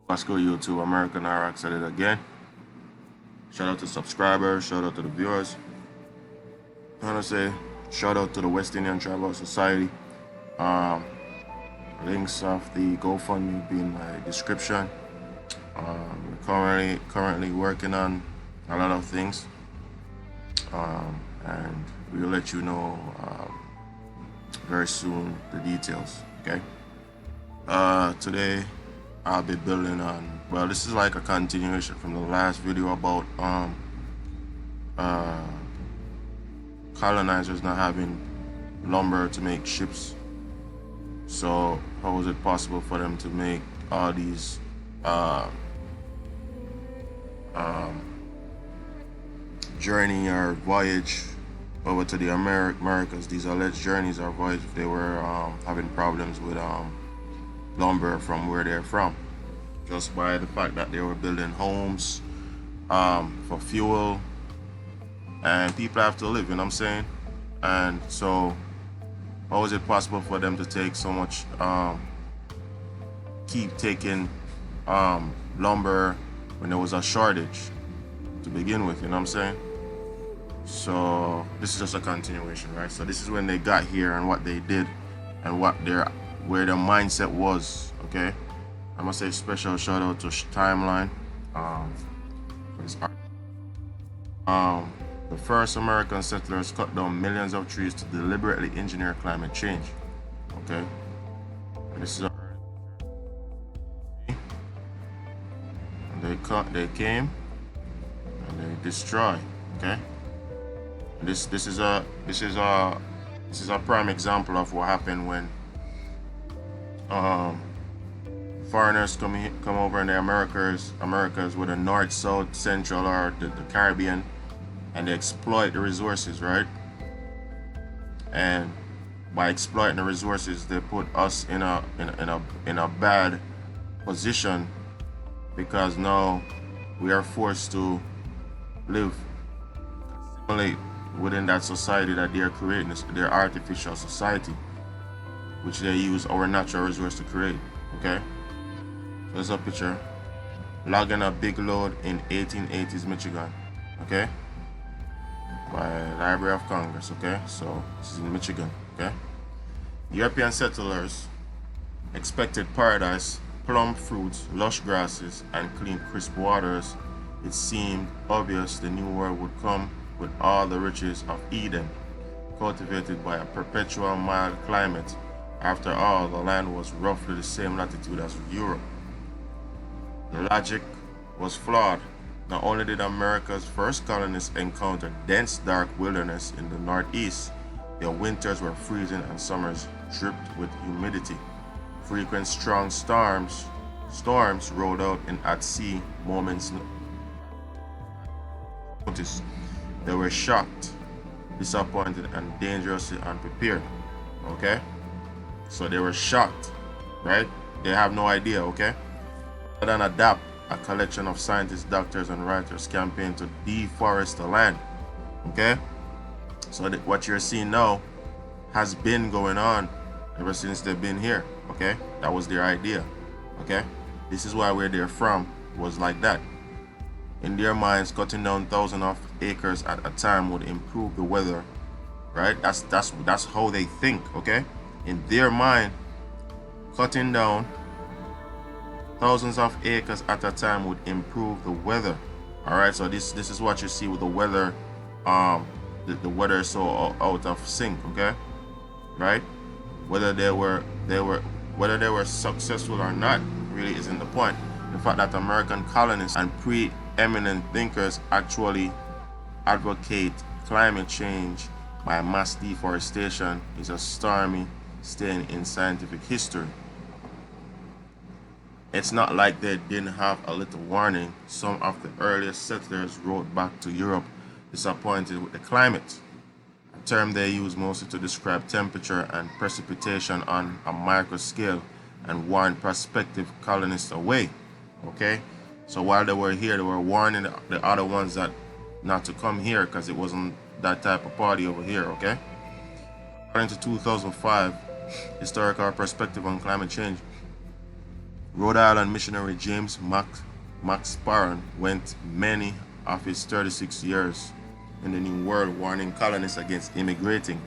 Let's go YouTube. American RX at it again. Shout out to subscribers, shout out to the viewers. I want to say shout out to the West Indian Tribal Society. Um, Links of the GoFundMe be in my description. We're currently working on a lot of things, and we'll let you know very soon the details. Okay. Today I'll be building on. Well, this is like a continuation from the last video about colonizers not having lumber to make ships. So how was it possible for them to make all these journey or voyage over to the Americas, these alleged journeys or voyages, if they were having problems with lumber from where they're from, just by the fact that they were building homes for fuel, and people have to live, you know what I'm saying? And so how is it possible for them to take so much, keep taking lumber when there was a shortage to begin with, you know what I'm saying? So this is just a continuation, right? So this is when they got here and what they did and where their mindset was. Okay, I must say special shout out to Timeline for this art. The first American settlers cut down millions of trees to deliberately engineer climate change. Okay, and this is they came and they destroy. Okay, and this is a prime example of what happened when foreigners come over in the Americas with the North, South, Central, or the Caribbean, and they exploit the resources, right? And by exploiting the resources, they put us in a bad position, because now we are forced to assimilate within that society that they are creating, their artificial society, which they use our natural resource to create. Okay, so there's a picture logging a big load in 1880s Michigan. Okay, by Library of Congress. Okay, so this is in Michigan. Okay, European settlers expected paradise, plum fruits, lush grasses, and clean crisp waters. It seemed obvious the new world would come with all the riches of Eden, cultivated by a perpetual mild climate. After all, the land was roughly the same latitude as Europe. The logic was flawed. Not only did America's first colonists encounter dense, dark wilderness in the northeast, their winters were freezing and summers dripped with humidity. Frequent strong storms rolled out in at-sea moments notice. They were shocked, disappointed, and dangerously unprepared. Okay? So they were shocked, right? They have no idea, okay? Rather than adapt, a collection of scientists, doctors, and writers campaigned to deforest the land, okay? So what you're seeing now has been going on ever since they've been here, okay? That was their idea, okay? This is why where they're from was like that. In their minds, cutting down thousands of acres at a time would improve the weather, right? That's how they think, okay? In their mind, cutting down thousands of acres at a time would improve the weather. All right, so this is what you see with the weather. The weather is so out of sync, okay? Right? Whether they were successful or not really isn't the point. The fact that American colonists and preeminent thinkers actually advocate climate change by mass deforestation is a stormy stain in scientific history. It's not like they didn't have a little warning. Some of the earliest settlers wrote back to Europe disappointed with the climate, a term they use mostly to describe temperature and precipitation on a micro scale, and warned prospective colonists away. Okay, so while they were here, they were warning the other ones that not to come here because it wasn't that type of party over here. Okay, according to 2005 Historical Perspective on Climate Change, Rhode Island missionary James Max Barron went many of his 36 years in the New World warning colonists against immigrating.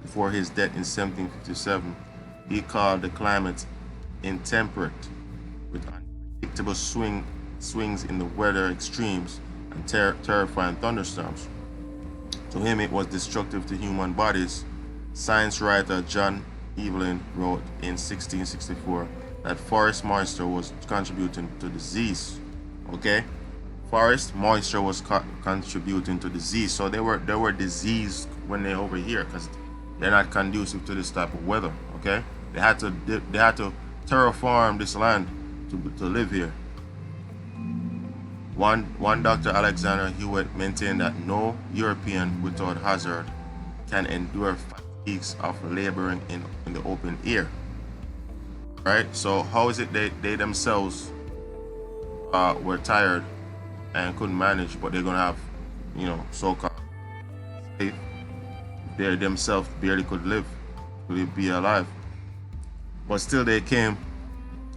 Before his death in 1757, he called the climate intemperate, with unpredictable swings in the weather extremes and terrifying thunderstorms. To him, it was destructive to human bodies. Science writer John Evelyn wrote in 1664 that forest moisture was contributing to disease. Okay, forest moisture was contributing to disease. So they were diseased when they're over here because they're not conducive to this type of weather. Okay, they had to terraform this land to live here. One Dr. Alexander Hewitt maintained that no European without hazard can endure fatigues of laboring in the open air. Right? So how is it they themselves were tired and couldn't manage, but they're gonna have, so-called safe. They themselves barely could be alive. But still they came,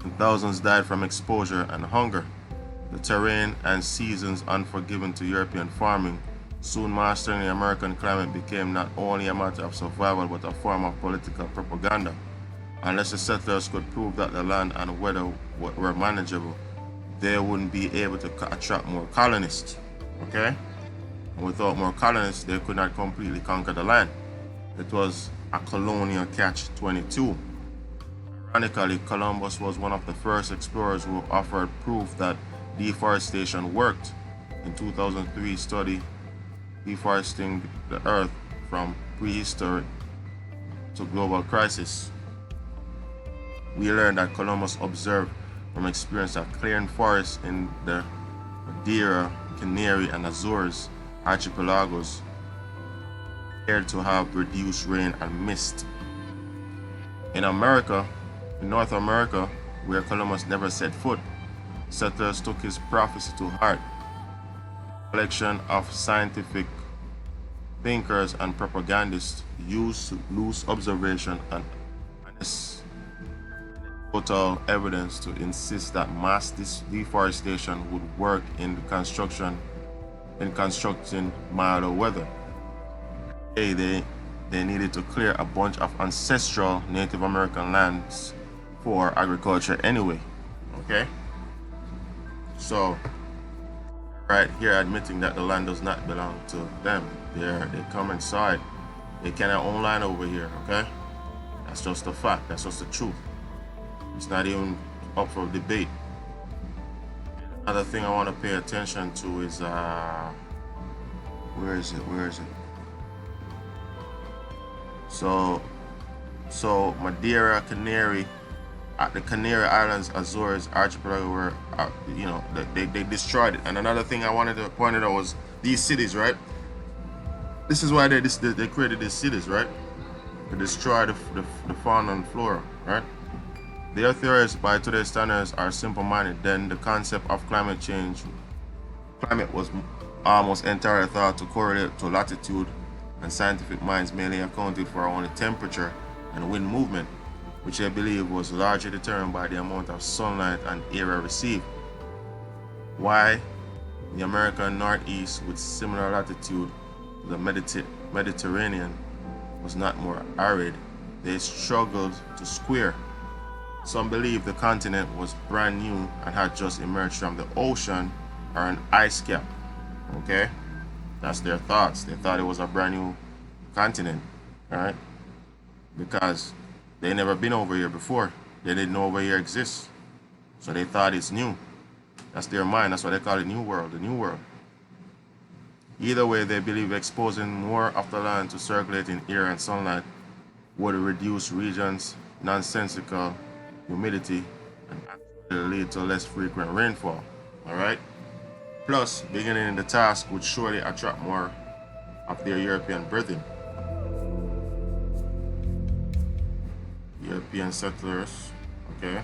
and thousands died from exposure and hunger. The terrain and seasons unforgiving to European farming, soon mastering the American climate, became not only a matter of survival but a form of political propaganda. Unless the settlers could prove that the land and weather were manageable, they wouldn't be able to attract more colonists. Okay? And without more colonists, they could not completely conquer the land. It was a colonial catch-22. Ironically, Columbus was one of the first explorers who offered proof that deforestation worked. In 2003 study, Deforesting the Earth from Prehistory to Global Crisis, we learned that Columbus observed from experience that clearing forests in the Madeira, Canary, and Azores archipelagos appeared to have reduced rain and mist. In North America, where Columbus never set foot, settlers took his prophecy to heart. A collection of scientific thinkers and propagandists used loose observation and anecdotal evidence to insist that mass deforestation would work in constructing milder weather. They needed to clear a bunch of ancestral Native American lands for agriculture anyway. Okay? So, right here admitting that the land does not belong to them. They come inside. They cannot own land over here, okay? That's just a fact. That's just the truth. It's not even up for debate. Another thing I want to pay attention to is where is it? So Madeira, Canary, the Canary Islands, Azores archipelago were, they destroyed it. And another thing I wanted to point out was these cities, right? This is why they created these cities, right? To destroy the fauna and flora, right? Their theories, by today's standards, are simple-minded. Then the concept of climate was almost entirely thought to correlate to latitude, and scientific minds mainly accounted for only temperature and wind movement, which they believe was largely determined by the amount of sunlight and air received. Why the American Northeast, with similar latitude to the Mediterranean, was not more arid, they struggled to square. Some believe the continent was brand new and had just emerged from the ocean or an ice cap. Okay? That's their thoughts. They thought it was a brand new continent, alright? Because they never been over here before. They didn't know over here exists. So they thought it's new. That's their mind. That's why they call it New World, the New World. Either way, they believe exposing more of the land to circulating air and sunlight would reduce regions' nonsensical humidity and actually lead to less frequent rainfall. Alright? Plus, beginning the task would surely attract more of their European brethren. European settlers, okay?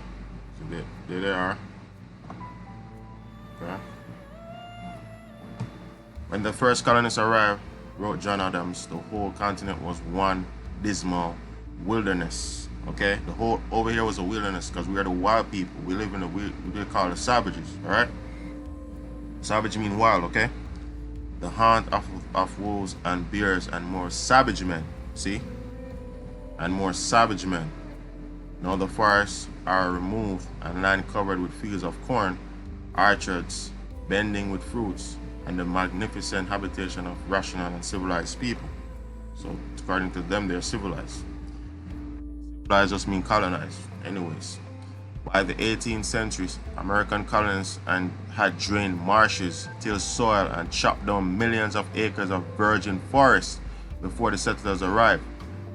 So there they are. Okay. When the first colonists arrived, wrote John Adams, the whole continent was one dismal wilderness. Okay, the whole over here was a wilderness because we are the wild people. We live in the we call the savages. All right, savage mean wild. Okay, the haunt of wolves and bears and more savage men. See, and more savage men. Now the forests are removed and land covered with fields of corn, orchards, bending with fruits, and the magnificent habitation of rational and civilized people. So according to them, they're civilized. Civilized just mean colonized. Anyways, by the 18th century, American colonists had drained marshes, tilled soil, and chopped down millions of acres of virgin forest before the settlers arrived.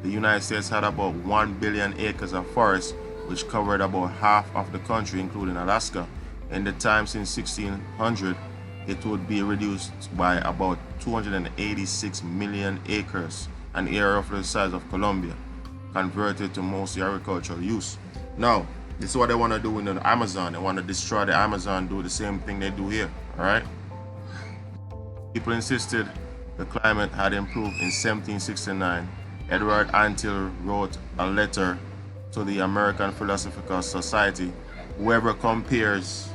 The United States had about 1 billion acres of forest, which covered about half of the country, including Alaska. In the time since 1600, it would be reduced by about 286 million acres, an area roughly the size of Colombia, converted to mostly agricultural use. Now, this is what they want to do in the Amazon. They want to destroy the Amazon, do the same thing they do here. All right. People insisted the climate had improved in 1769. Edward Antill wrote a letter to the American Philosophical Society. Whoever compares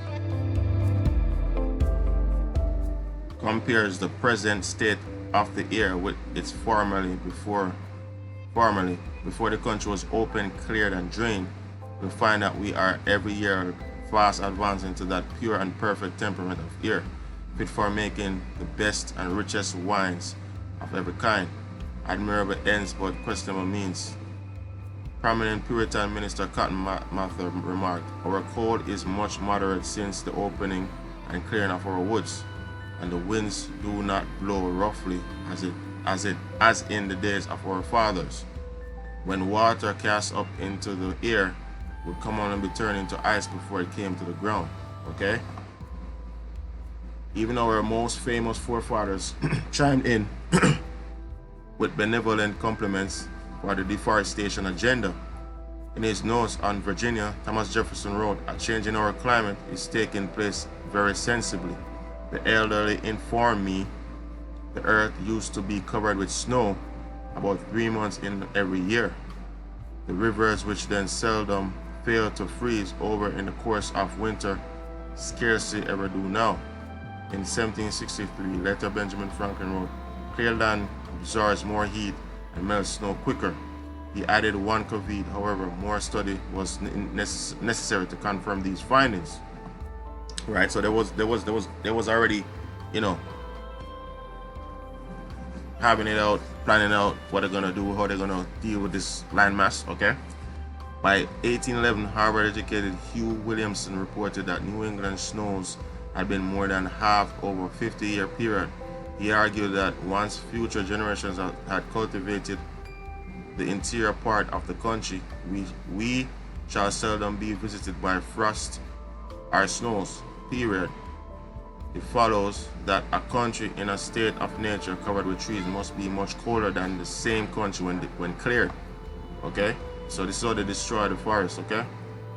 the present state of the air with its formerly before the country was open, cleared, and drained, will find that we are every year fast advancing to that pure and perfect temperament of air, fit for making the best and richest wines of every kind. Admirable ends but questionable means. Prominent Puritan minister Cotton Mather remarked, "Our code is much moderate since the opening and clearing of our woods, and the winds do not blow roughly as in the days of our fathers, when water cast up into the air would come on and be turned into ice before it came to the ground." Okay? Even our most famous forefathers chimed in with benevolent compliments for the deforestation agenda. In his notes on Virginia, Thomas Jefferson wrote, "A change in our climate is taking place very sensibly. The elderly informed me the earth used to be covered with snow about 3 months in every year. The rivers, which then seldom fail to freeze over in the course of winter, scarcely ever do now." In 1763, later Benjamin Franklin wrote, "Clear land absorbs more heat and melts snow quicker." He added one caveat, however, more study was necessary to confirm these findings. Right, so there was already, having it out, planning out what they're gonna do, how they're gonna deal with this landmass. Okay. By 1811, Harvard-educated Hugh Williamson reported that New England snows had been more than half over a 50-year period. He argued that once future generations had cultivated the interior part of the country, we shall seldom be visited by frost or snows, period. It follows that a country in a state of nature covered with trees must be much colder than the same country when cleared. Okay? So this is how they destroy the forest, okay?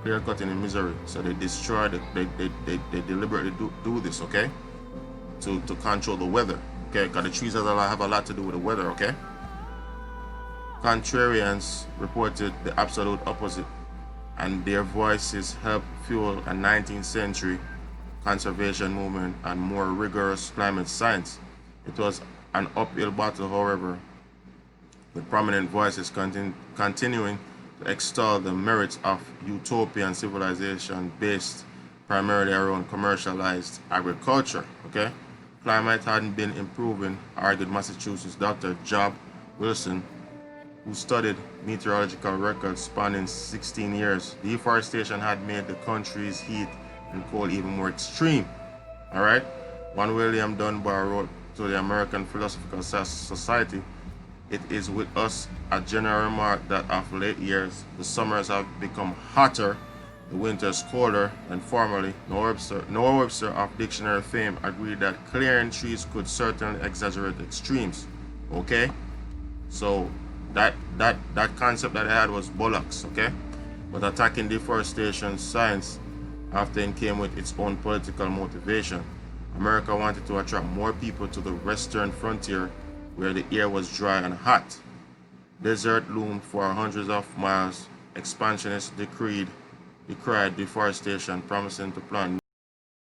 Clear cutting in Missouri. So they destroy they deliberately do this, okay? To control the weather. Okay, because the trees have a lot to do with the weather, okay? Contrarians reported the absolute opposite, and their voices helped fuel a 19th century conservation movement and more rigorous climate science. It was an uphill battle, however, with prominent voices continuing to extol the merits of utopian civilization based primarily around commercialized agriculture, okay? Climate hadn't been improving, argued Massachusetts Dr. Job Wilson, who studied meteorological records spanning 16 years. Deforestation had made the country's heat and cold even more extreme. All right? One William Dunbar wrote to the American Philosophical Society, "It is with us a general remark that of late years the summers have become hotter, the winters colder than formerly." Noah Webster of dictionary fame agreed that clearing trees could certainly exaggerate extremes. Okay? So that concept that I had was bollocks, okay? But attacking deforestation science often came with its own political motivation. America wanted to attract more people to the western frontier where the air was dry and hot. Desert loomed for hundreds of miles. Expansionists decried deforestation, promising to plant